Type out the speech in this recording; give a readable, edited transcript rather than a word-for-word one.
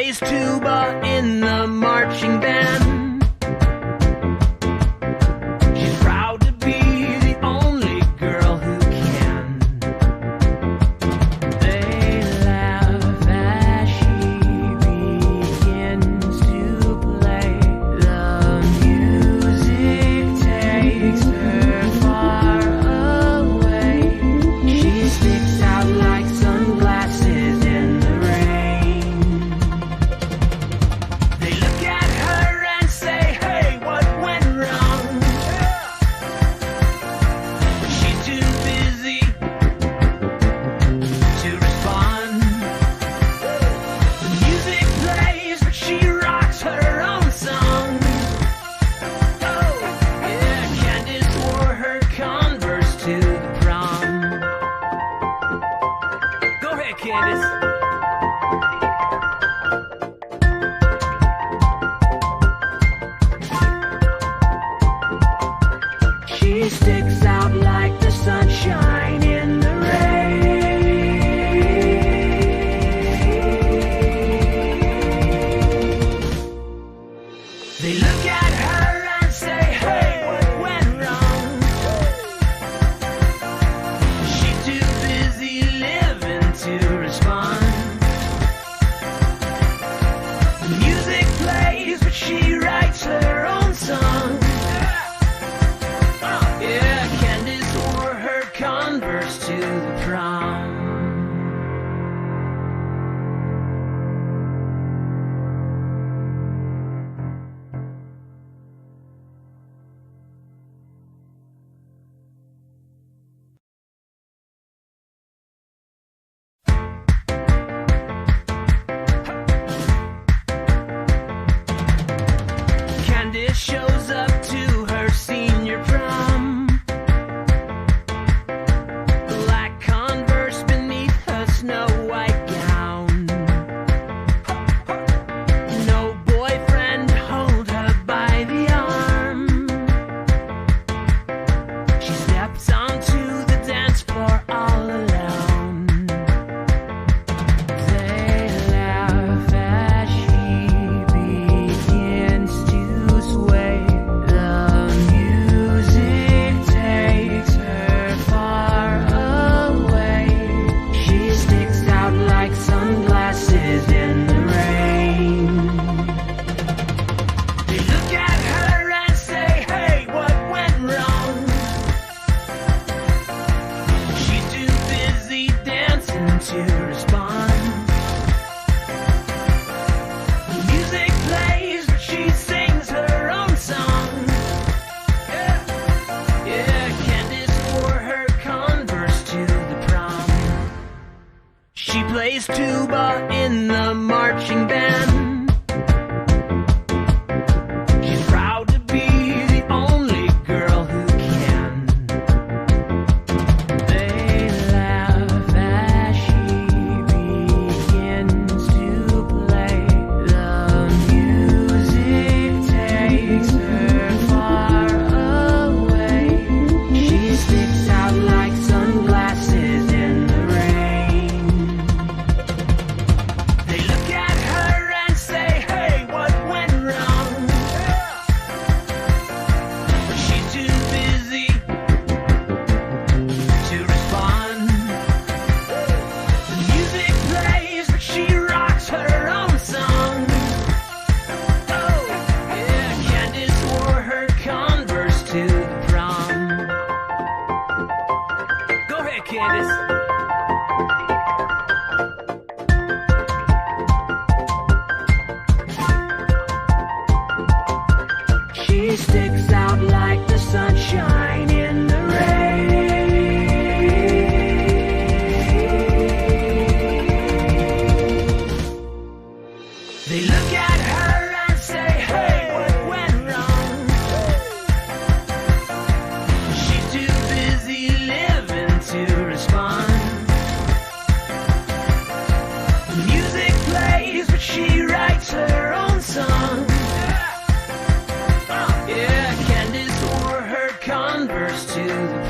plays tuba in the marching band. She's proud to be the only girl who can. They laugh as she begins to play. The music takes her far away. She sticks out like sunglasses in the rain. They look at her and say, hey, what went wrong? But she's too busy to respond. The music plays, but she rocks her own song. Oh, yeah, Candace wore her Converse to the prom. Go ahead, Candace. She sticks out like the sunshine in the rain. They look at her and say, hey, what went wrong? She's too busy living to respond. The music plays, but she writes her own song. Yeah, Candace wore her Converse to the prom. Candace shows up to her senior prom. Black Converse beneath her snow white gown. No boyfriend to hold her by the arm. She steps onto the dance floor all alone. They laugh as she begins to sway. The music takes her far away. She sticks out like sunglasses in the rain. They look at her and say, hey, what went wrong? She's too busy dancing to respond. The music plays, but she sings her own song. Yeah, Candace wore her Converse to the prom. She plays tuba in the marching band. She's proud to be the only girl who can. They laugh as she begins to play. The music takes her far away. She sticks out like sunglasses in the rain. They look at her and say, hey, what went wrong? But she's too busy to respond. The music plays, but she rocks her own song. Oh, yeah, Candace wore her Converse to the prom. Go ahead, Candace. She sticks out like the sunshine in the rain. They look at her and say, hey, what went wrong? She's too busy living to respond. The music plays, but she writes her own song. Yeah, Candace wore her Converse to the